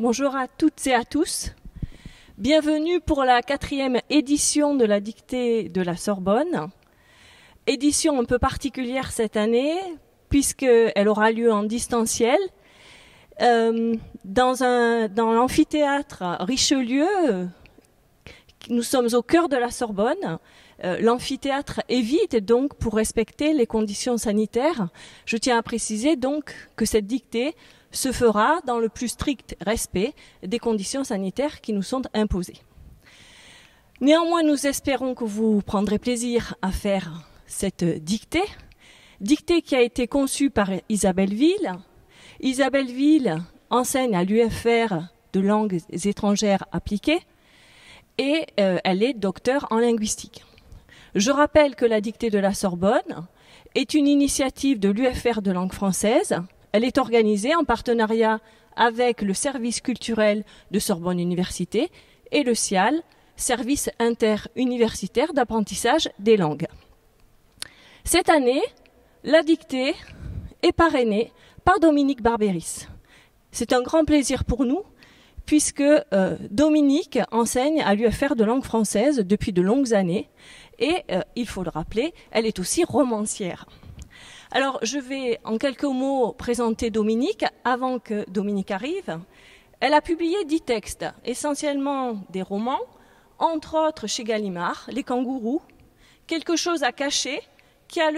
Bonjour à toutes et à tous. Bienvenue pour la 4e édition de la dictée de la Sorbonne. Édition un peu particulière cette année, puisqu'elle aura lieu en distanciel. Dans l'amphithéâtre Richelieu, nous sommes au cœur de la Sorbonne. L'amphithéâtre est vide, donc pour respecter les conditions sanitaires. Je tiens à préciser donc que cette dictée se fera dans le plus strict respect des conditions sanitaires qui nous sont imposées. Néanmoins, nous espérons que vous prendrez plaisir à faire cette dictée qui a été conçue par Isabelle Ville. Isabelle Ville enseigne à l'UFR de langues étrangères appliquées et elle est docteure en linguistique. Je rappelle que la dictée de la Sorbonne est une initiative de l'UFR de langue française. Elle est organisée en partenariat avec le service culturel de Sorbonne Université et le SIAL, service interuniversitaire d'apprentissage des langues. Cette année, la dictée est parrainée par Dominique Barbéris. C'est un grand plaisir pour nous, puisque Dominique enseigne à l'UFR de langue française depuis de longues années, et il faut le rappeler, elle est aussi romancière. Alors, je vais en quelques mots présenter Dominique avant que Dominique arrive. Elle a publié 10 textes, essentiellement des romans, entre autres chez Gallimard, Les Kangourous, Quelque chose à cacher, qui a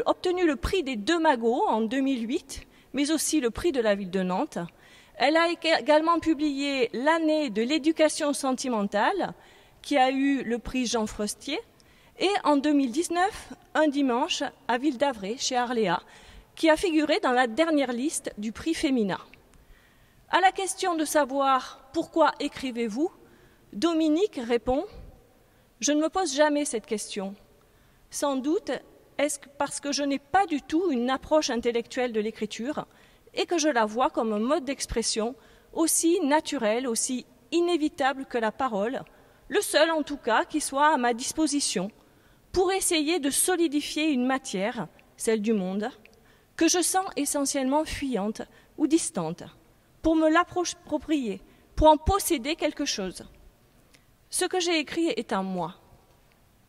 obtenu le prix des 2 Magots en 2008, mais aussi le prix de la ville de Nantes. Elle a également publié L'année de l'éducation sentimentale, qui a eu le prix Jean Frostier, et en 2019, Un dimanche à Ville d'Avray, chez Arléa, qui a figuré dans la dernière liste du prix Femina. À la question de savoir pourquoi écrivez-vous, Dominique répond « Je ne me pose jamais cette question. Sans doute est-ce parce que je n'ai pas du tout une approche intellectuelle de l'écriture et que je la vois comme un mode d'expression aussi naturel, aussi inévitable que la parole, le seul en tout cas qui soit à ma disposition, pour essayer de solidifier une matière, celle du monde, que je sens essentiellement fuyante ou distante, pour me l'approprier, pour en posséder quelque chose. Ce que j'ai écrit est à moi.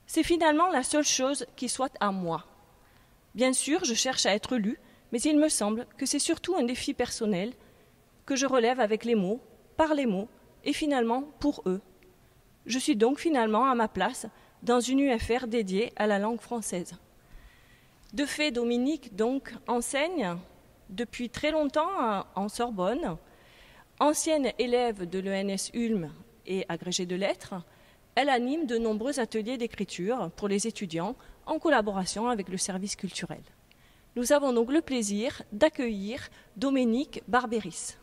C'est finalement la seule chose qui soit à moi. Bien sûr, je cherche à être lu, mais il me semble que c'est surtout un défi personnel que je relève avec les mots, par les mots, et finalement pour eux. Je suis donc finalement à ma place dans une UFR dédiée à la langue française. De fait, Dominique donc enseigne depuis très longtemps en Sorbonne, ancienne élève de l'ENS Ulm et agrégée de lettres. Elle anime de nombreux ateliers d'écriture pour les étudiants en collaboration avec le service culturel. Nous avons donc le plaisir d'accueillir Dominique Barbéris.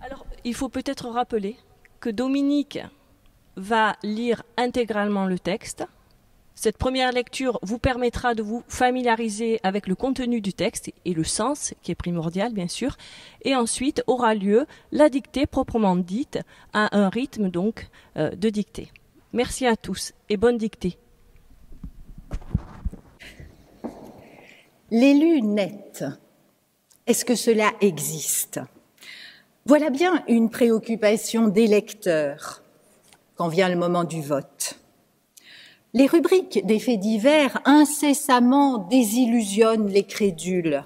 Alors, il faut peut-être rappeler que Dominique va lire intégralement le texte. Cette première lecture vous permettra de vous familiariser avec le contenu du texte et le sens, qui est primordial bien sûr, et ensuite aura lieu la dictée proprement dite, à un rythme donc de dictée. Merci à tous et bonne dictée. L'élu net, est-ce que cela existe? Voilà bien une préoccupation des lecteurs quand vient le moment du vote. Les rubriques des faits divers incessamment désillusionnent les crédules,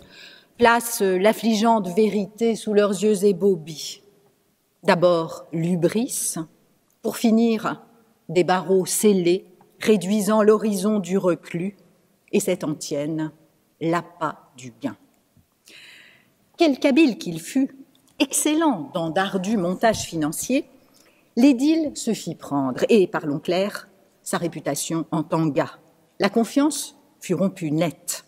placent l'affligeante vérité sous leurs yeux ébobis. D'abord l'hubris, pour finir des barreaux scellés, réduisant l'horizon du reclus, et cette antienne, l'appât du gain. Quelque habile qu'il fût, excellent dans d'ardus montages financiers, l'édile se fit prendre, et, parlons clair, sa réputation en tanga. La confiance fut rompue net.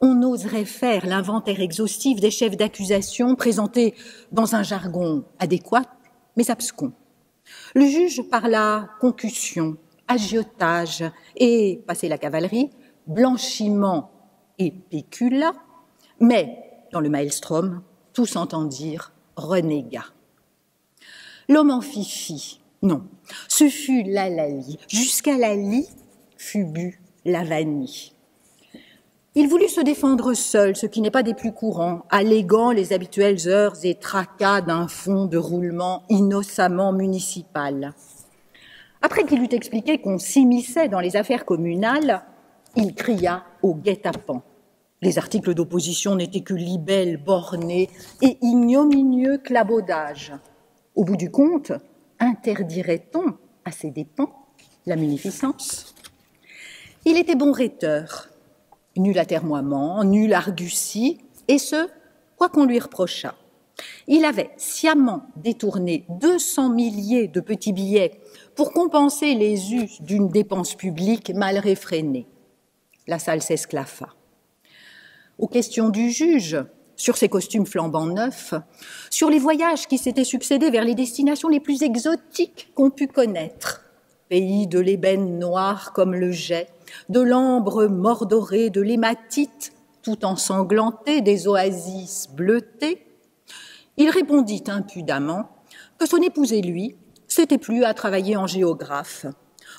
On oserait faire l'inventaire exhaustif des chefs d'accusation présentés dans un jargon adéquat, mais abscons. Le juge parla concussion, agiotage et, passé la cavalerie, blanchiment et péculat, mais, dans le maelstrom, tous entendirent renégat. L'homme en fit fi, Non, ce fut l'Hallali. Jusqu'à l'Ali fut bu la vanille. Il voulut se défendre seul, ce qui n'est pas des plus courants, alléguant les habituelles heures et tracas d'un fonds de roulement innocemment municipal. Après qu'il eut expliqué qu'on s'immisçait dans les affaires communales, il cria au guet-apens. Les articles d'opposition n'étaient que libelles bornées et ignominieux clabaudages. Au bout du compte, interdirait-on, à ses dépens, la munificence? Il était bon rhéteur, nul atermoiement, nul argutie, et ce, quoi qu'on lui reprochât. Il avait sciemment détourné 200 milliers de petits billets pour compenser les us d'une dépense publique mal réfrénée. La salle s'esclaffa. Aux questions du juge, sur ses costumes flambant neufs, sur les voyages qui s'étaient succédés vers les destinations les plus exotiques qu'on pût connaître, pays de l'ébène noir comme le jet, de l'ambre mordoré, de l'hématite tout ensanglanté, des oasis bleutées, il répondit impudemment que son épouse et lui s'étaient plu à travailler en géographe,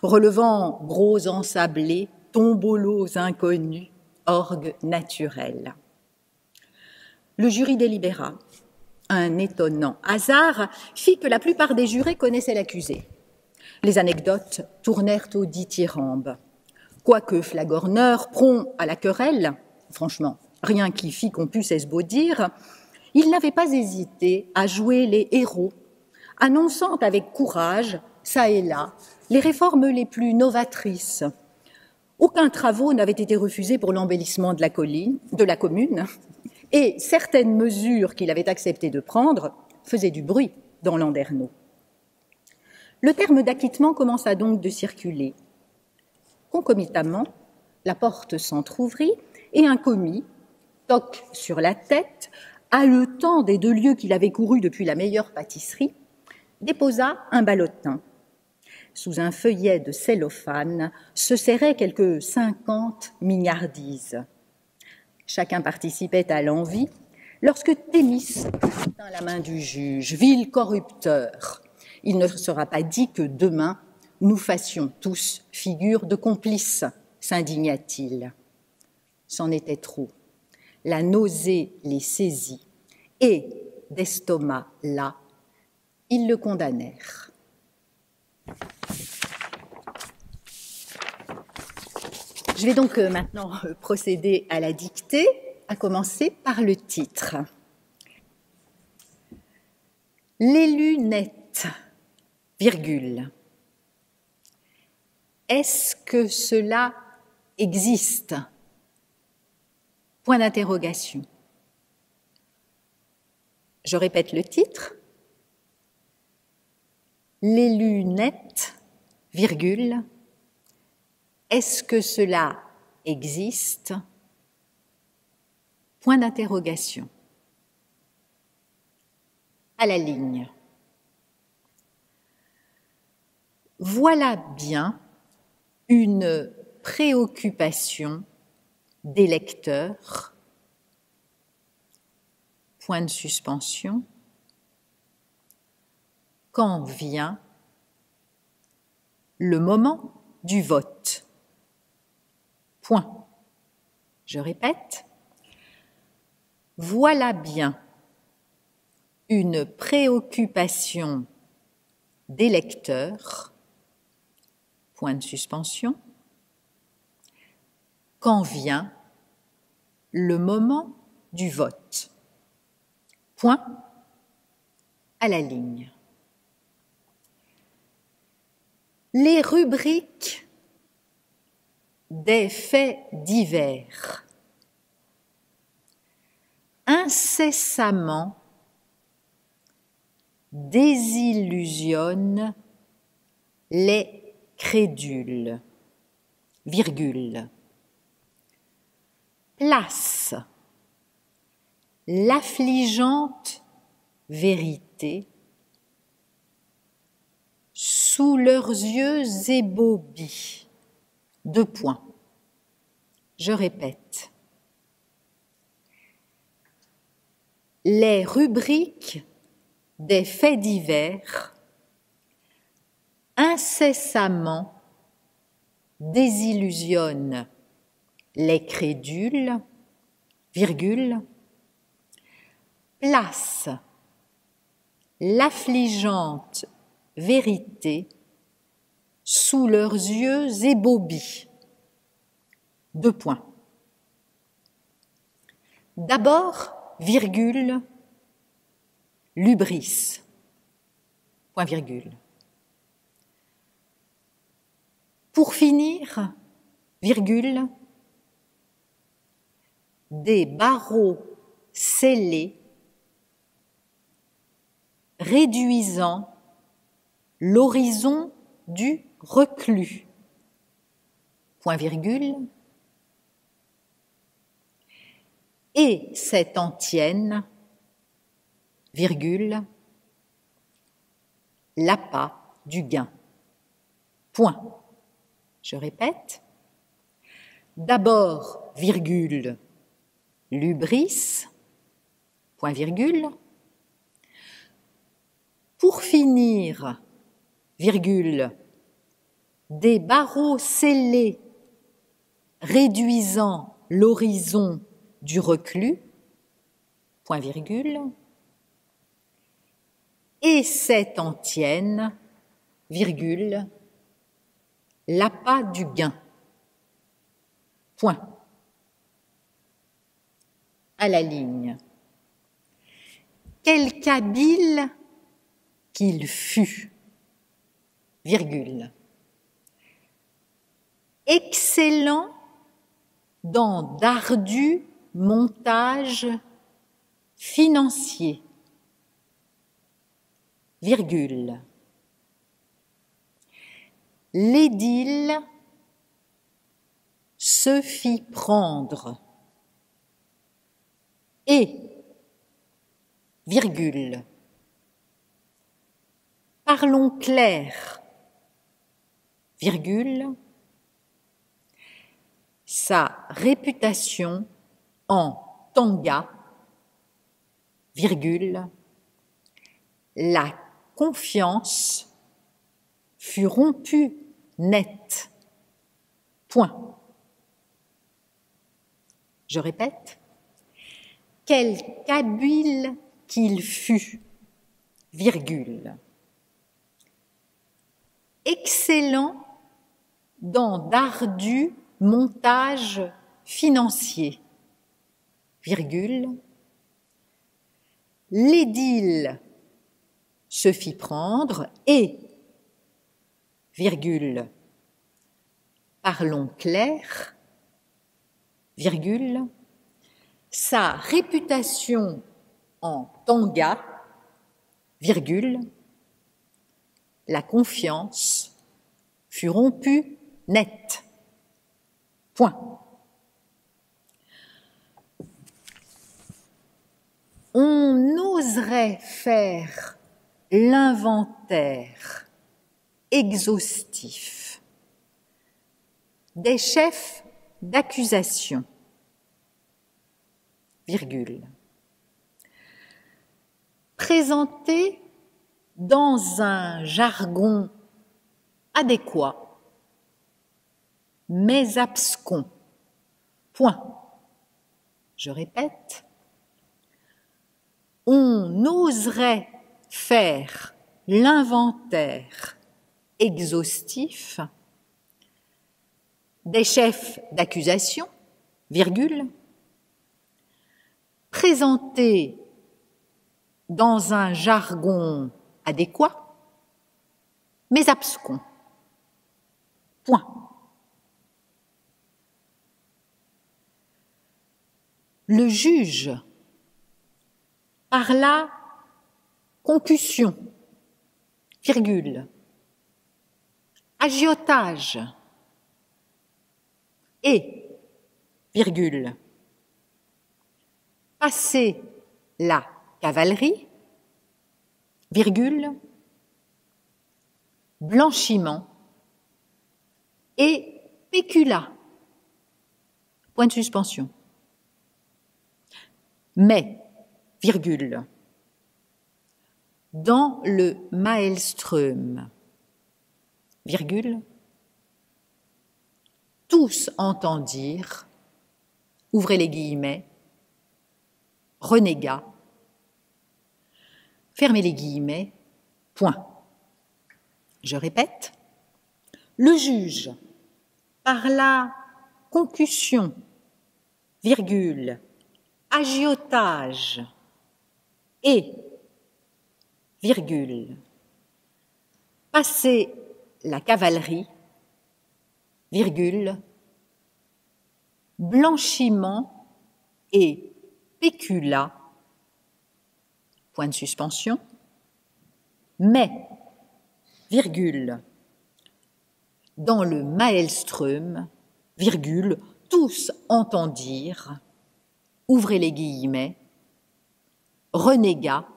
relevant gros ensablés, tombolos inconnus, orgues naturels. Le jury délibéra. Un étonnant hasard fit que la plupart des jurés connaissaient l'accusé. Les anecdotes tournèrent au dithyrambe. Quoique flagorneur, prompt à la querelle, franchement, rien qui fît qu'on pût s'esbaudir, il n'avait pas hésité à jouer les héros, annonçant avec courage, çà et là, les réformes les plus novatrices. Aucun travaux n'avait été refusé pour l'embellissement de la commune, et certaines mesures qu'il avait accepté de prendre faisaient du bruit dans Landerneau. Le terme d'acquittement commença donc de circuler. Concomitamment, la porte s'entr'ouvrit et un commis, toque sur la tête, haletant des 2 lieues qu'il avait courus depuis la meilleure pâtisserie, déposa un ballotin. Sous un feuillet de cellophane se serraient quelques 50 mignardises. Chacun participait à l'envie lorsque Thémis tint la main du juge, vil corrupteur. Il ne sera pas dit que demain nous fassions tous figure de complices, s'indigna-t-il. C'en était trop. La nausée les saisit et, d'estomac là, ils le condamnèrent. Je vais donc maintenant procéder à la dictée, à commencer par le titre. Les lunettes, virgule. Est-ce que cela existe? Point d'interrogation. Je répète le titre. Les lunettes, virgule. Est-ce que cela existe? Point d'interrogation. À la ligne. Voilà bien une préoccupation des lecteurs. Point de suspension. Quand vient le moment du vote. Point. Je répète. Voilà bien une préoccupation des lecteurs. Point de suspension. Quand vient le moment du vote. Point à la ligne. Les rubriques des faits divers incessamment désillusionnent les crédules, virgule. Place l'affligeante vérité sous leurs yeux ébobis. 2 points. Je répète. Les rubriques des faits divers incessamment désillusionne les crédules, virgule, place l'affligeante vérité sous leurs yeux ébobis. Deux points. D'abord, virgule, l'hubris, point virgule. Pour finir, virgule, des barreaux scellés réduisant l'horizon du reclus, point virgule, et cette antienne, virgule, l'appât du gain, point. Je répète, d'abord, virgule, l'hubris, point virgule, pour finir, virgule, des barreaux scellés réduisant l'horizon du reclus, point virgule, et cette antienne, virgule, l'appât du gain, point. À la ligne. Quelque habile qu'il fût, virgule, excellent dans d'ardus montages financiers, virgule, l'édile se fit prendre et, virgule, parlons clair, virgule, sa réputation en tanga, virgule, la confiance fut rompue net, point. Je répète, quelque habile qu'il fût, virgule, excellent dans d'ardus montages financiers, virgule, l'édile se fit prendre et, virgule, parlons clair, virgule, sa réputation en tanga, virgule, la confiance fut rompue net, point. On oserait faire l'inventaire exhaustif des chefs d'accusation, virgule, présentés dans un jargon adéquat, mais abscons, point. Je répète, on oserait faire l'inventaire exhaustif des chefs d'accusation, virgule, présentés dans un jargon adéquat, mais abscons, point. Le juge, par la concussion, virgule, agiotage et, virgule, passer la cavalerie, virgule, blanchiment et péculat, point de suspension. Mais, virgule, dans le Maelström, virgule, tous entendirent, ouvrez les guillemets, renégat, fermez les guillemets, point. Je répète, le juge, par la concussion, virgule, agiotage et, virgule, passer la cavalerie, virgule, blanchiment et pécula, point de suspension, mais, virgule, dans le maelström, virgule, tous entendirent, ouvrez les guillemets, renégat,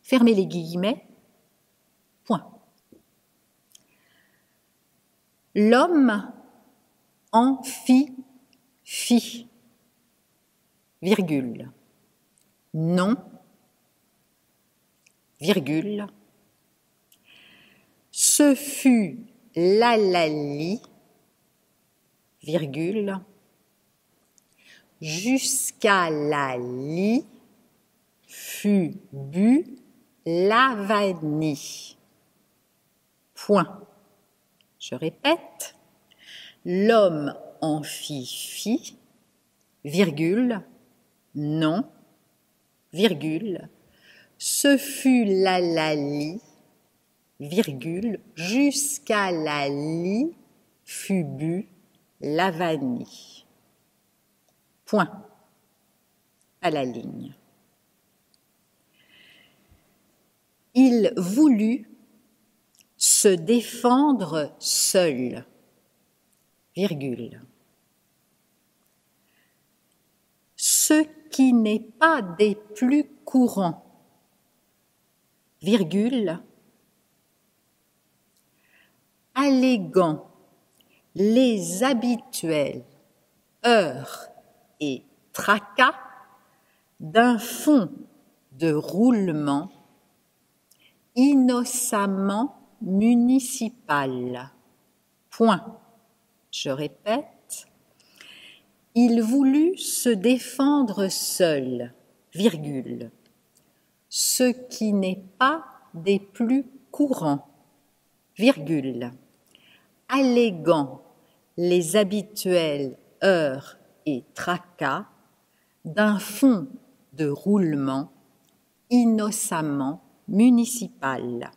fermez les guillemets, point. L'homme en fit, virgule, non, virgule, ce fut l'alali, virgule, jusqu'à la lie, fut bu la vanille. Point. Je répète, l'homme en fit, virgule, non, virgule, ce fut l'alali, virgule, jusqu'à la lie, fut bu la vanille. Point. À la ligne. Il voulut se défendre seul, virgule. Ce qui n'est pas des plus courants, virgule, alléguant les habituels heurts et tracas d'un fond de roulement innocemment municipal. Point. Je répète, il voulut se défendre seul, virgule, ce qui n'est pas des plus courants, virgule, alléguant les habituels heurts et tracas d'un fond de roulement innocemment municipal.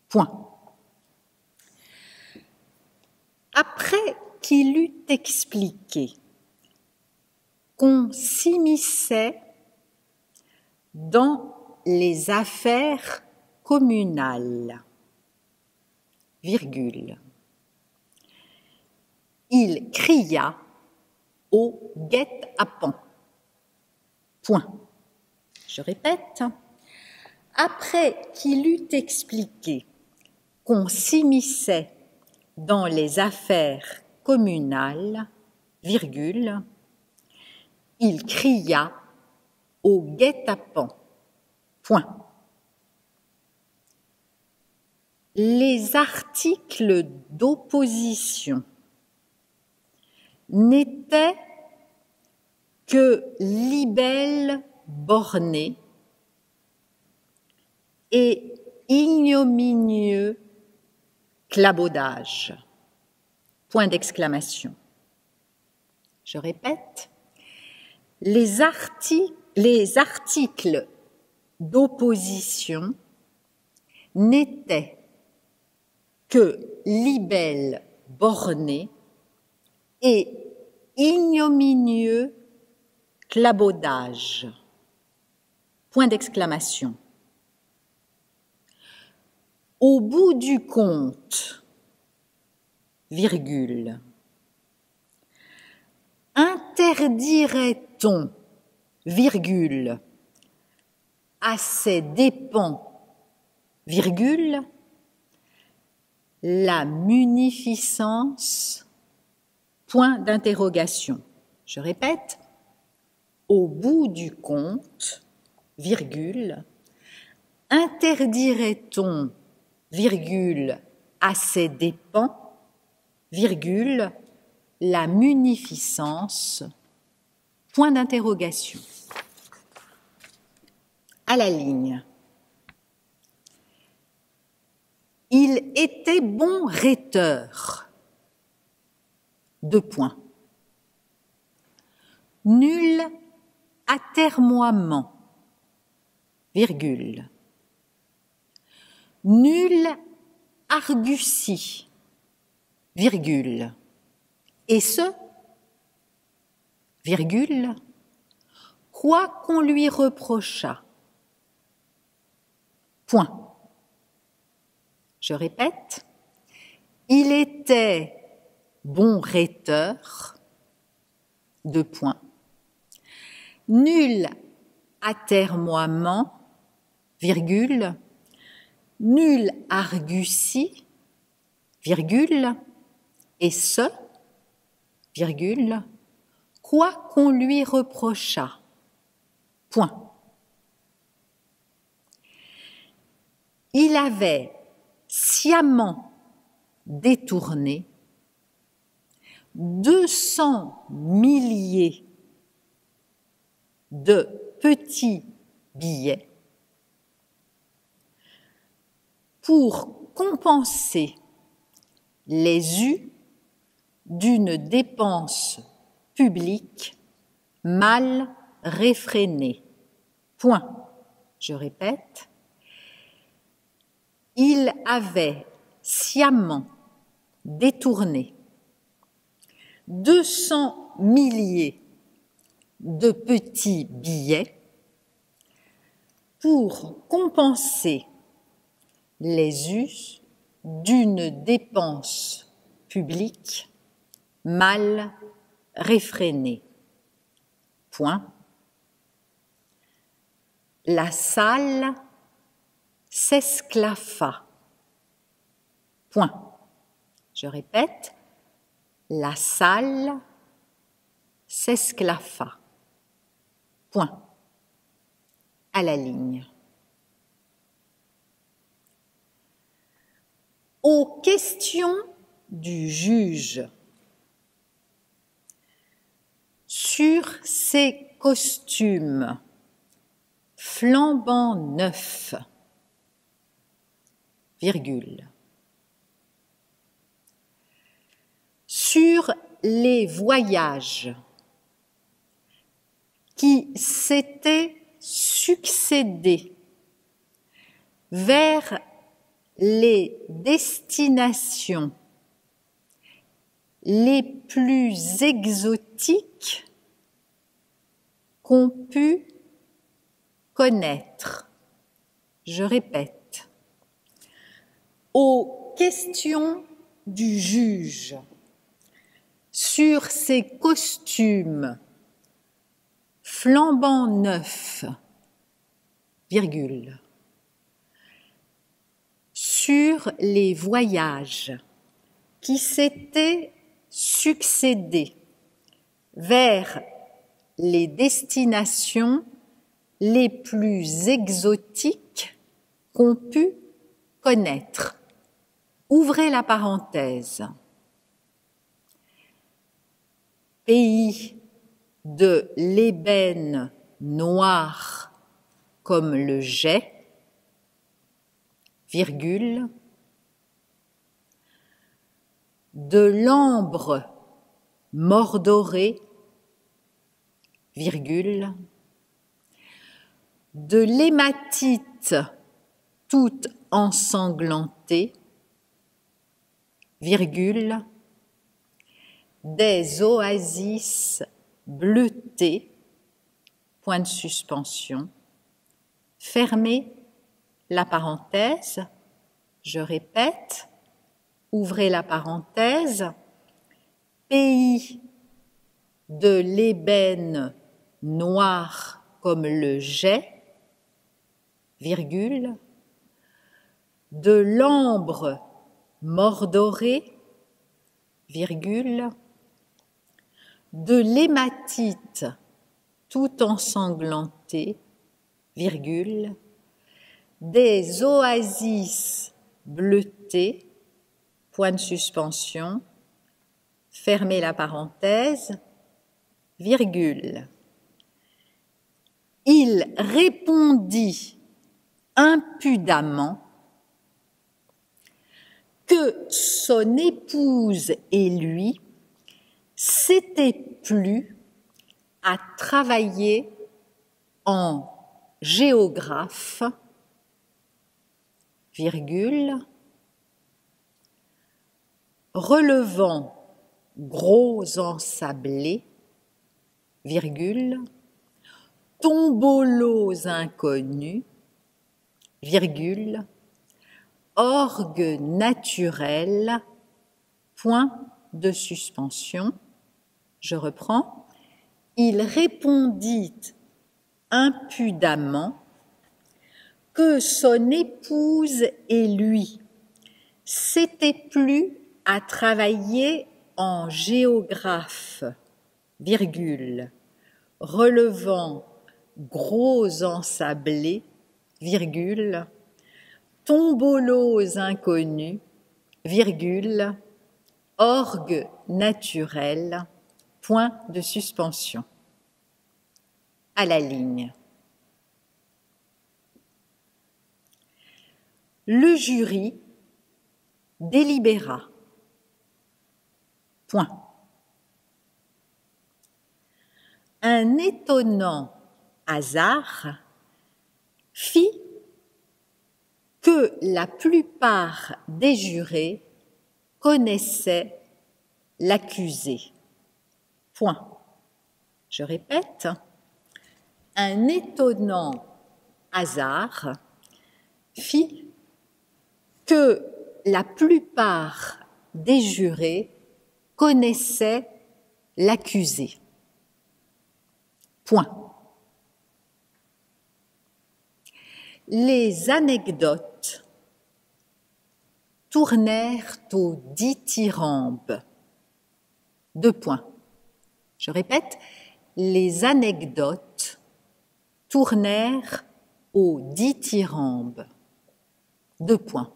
Point. Après qu'il eut expliqué qu'on s'immisçait dans les affaires communales, virgule, il cria au guet-apens. Point. Je répète, après qu'il eut expliqué qu'on s'immisçait dans les affaires communales, virgule, il cria au guet-apens. Point. Les articles d'opposition n'étaient que libelles bornés et ignominieux clabaudage. Point d'exclamation. Je répète, les articles d'opposition n'étaient que libelles bornés et ignominieux clabaudage. Point d'exclamation. Au bout du compte, virgule, interdirait-on, virgule, à ses dépens, virgule, la munificence, point d'interrogation. Je répète, au bout du compte, virgule, interdirait-on virgule, à ses dépens, virgule, la munificence, point d'interrogation. À la ligne. Il était bon rhéteur. Deux points. Nul atermoiement, virgule. Nul argutie, virgule. Et ce, virgule, quoi qu'on lui reprochât. Point. Je répète, il était bon rhéteur, deux points. Nul atermoiement, virgule, nul argutie, virgule, et ce, virgule, quoi qu'on lui reprochât. Point. Il avait sciemment détourné 200 milliers de petits billets pour compenser les us d'une dépense publique mal réfrénée. Point. Je répète, il avait sciemment détourné 200 milliers de petits billets pour compenser les us d'une dépense publique mal réfrénée. Point. La salle s'esclaffa. Point. Je répète, la salle s'esclaffa. Point. À la ligne. Aux questions du juge sur ses costumes flambant neufs, virgule. Sur les voyages qui s'étaient succédés vers les destinations les plus exotiques qu'on put connaître. Je répète, aux questions du juge sur ses costumes flambant neufs, virgule, sur les voyages qui s'étaient succédés vers les destinations les plus exotiques qu'on put connaître. Ouvrez la parenthèse. Pays de l'ébène noir comme le jais, virgule, de l'ambre mordoré, virgule, de l'hématite toute ensanglantée, virgule, des oasis bleutées, point de suspension, fermez la parenthèse, je répète, ouvrez la parenthèse, pays de l'ébène noir comme le jais, virgule, de l'ambre mordoré, virgule, de l'hématite tout ensanglantée, virgule, des oasis bleuté, point de suspension, fermez la parenthèse, virgule. Il répondit impudemment que son épouse et lui s'étaient plu à travailler en géographe, virgule, relevant gros ensablés, virgule, tombolos inconnus, virgule, orgue naturel, point de suspension. Je reprends. Il répondit impudemment que son épouse et lui s'étaient plu à travailler en géographe, virgule, relevant gros ensablés, virgule, tombolos inconnus, virgule, orgue naturel, point de suspension. À la ligne. Le jury délibéra. Point. Un étonnant hasard fit que la plupart des jurés connaissaient l'accusé. Point. Je répète, un étonnant hasard fit que la plupart des jurés connaissaient l'accusé. Point. Les anecdotes tournèrent au dithyrambe. Deux points. Je répète, les anecdotes tournèrent au dithyrambe. Deux points.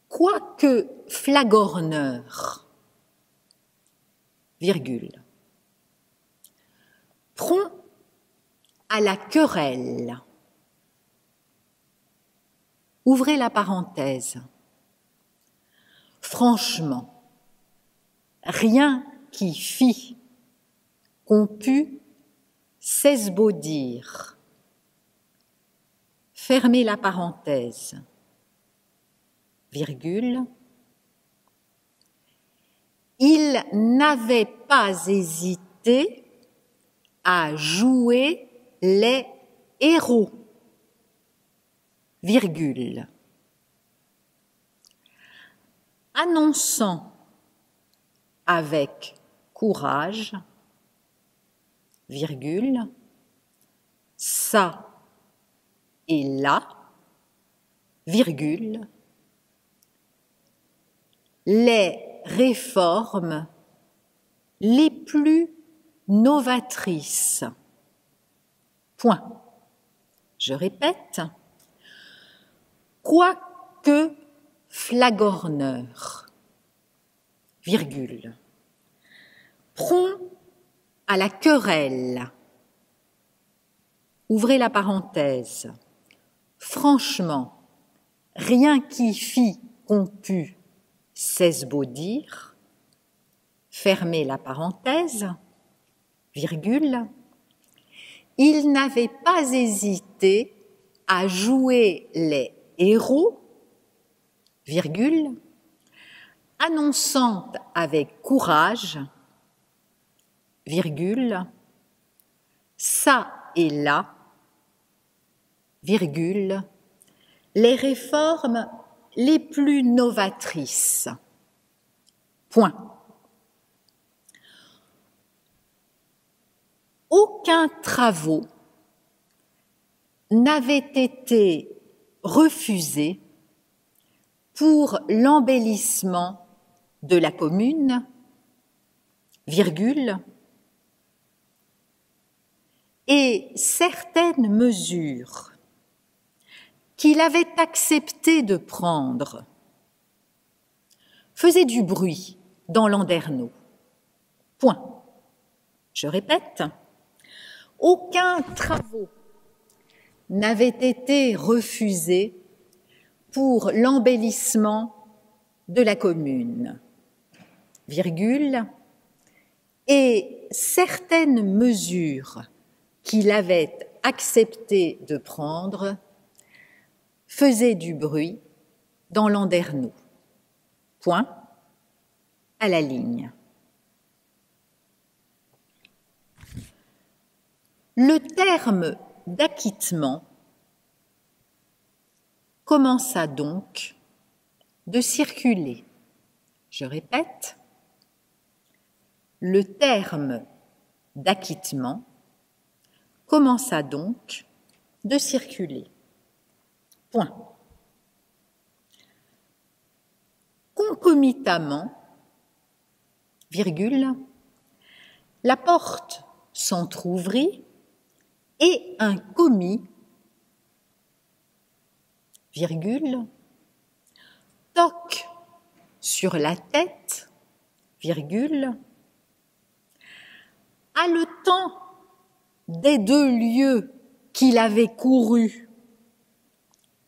Quoique flagorneur, virgule, prompt à la querelle, ouvrez la parenthèse, franchement, rien qui fit qu'on pût s'esbaudir, fermez la parenthèse, virgule, il n'avait pas hésité à jouer les héros, virgule, annonçant avec courage, virgule, ça et là, virgule, les réformes les plus novatrices. Point. Je répète, quoique flagorneur, virgule, prompt à la querelle, ouvrez la parenthèse, franchement, rien qui fit qu'on pût s'esbaudir, fermez la parenthèse, virgule, il n'avait pas hésité à jouer les héros, virgule, annonçant avec courage, virgule, ça et là, virgule, les réformes les plus novatrices. Point. Aucun travaux n'avait été refusé pour l'embellissement de la commune, virgule, et certaines mesures qu'il avait accepté de prendre faisait du bruit dans Landerneau. Point. Je répète, aucun travaux n'avait été refusé pour l'embellissement de la commune, virgule, et certaines mesures qu'il avait accepté de prendre faisaient du bruit dans Landerneau. Point à la ligne. Le terme d'acquittement commença donc de circuler. Je répète, le terme d'acquittement commença donc de circuler. Point. Concomitamment, virgule, la porte s'entr'ouvrit et un commis, virgule, toque sur la tête, virgule, haletant des 2 lieues qu'il avait couru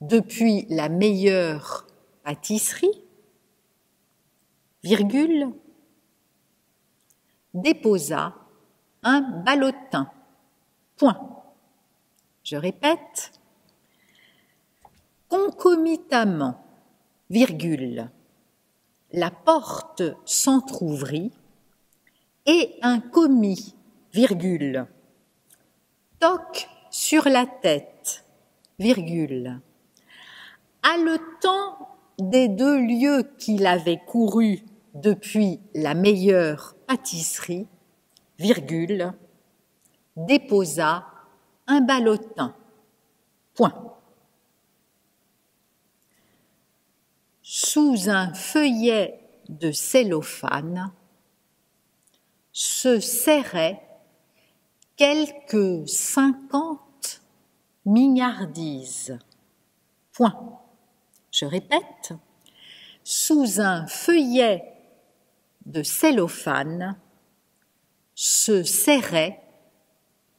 depuis la meilleure pâtisserie, virgule, déposa un ballotin. Point. Je répète, concomitamment, virgule, la porte s'entr'ouvrit et un commis, virgule, toque sur la tête, virgule, haletant des 2 lieues qu'il avait couru depuis la meilleure pâtisserie, virgule, déposa un ballotin. Point. Sous un feuillet de cellophane se serraient quelques 50 mignardises. Point. Je répète, sous un feuillet de cellophane se serraient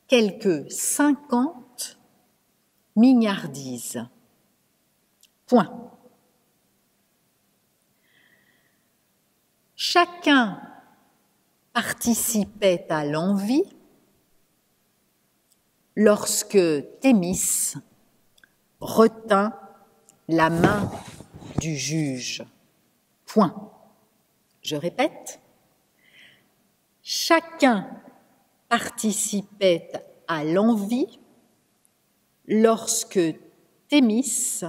quelques 50 mignardises. Point. Chacun participait à l'envie lorsque Thémis retint la main du juge. Point. Je répète, chacun participait à l'envie lorsque Thémis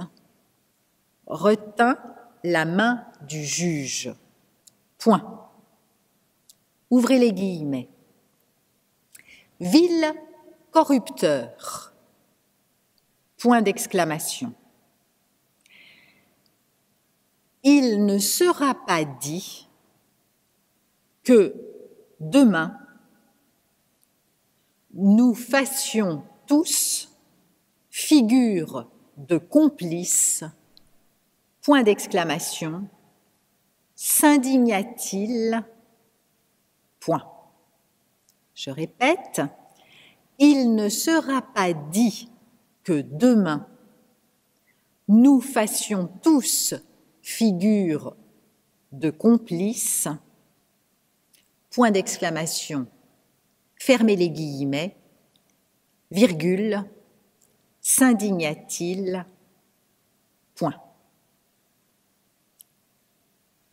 retint la main du juge. Point. Ouvrez les guillemets. Vil corrupteur. Point d'exclamation. Il ne sera pas dit que demain nous fassions tous figure de complices, point d'exclamation, s'indigna-t-il, point. Je répète, il ne sera pas dit que demain nous fassions tous figure de complices, point d'exclamation, fermez les guillemets, virgule, s'indigna-t-il, point.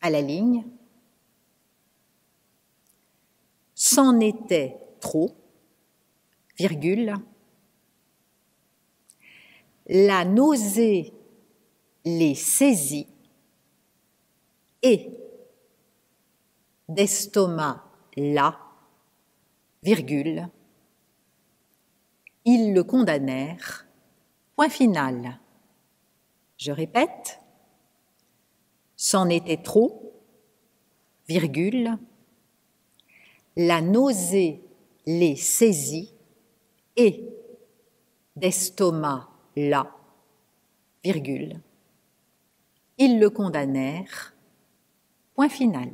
À la ligne, c'en était trop, virgule, la nausée les saisit et d'estomac là, virgule, ils le condamnèrent, point final. Je répète, c'en était trop, virgule, la nausée les saisit et d'estomac là, virgule. Ils le condamnèrent, point final.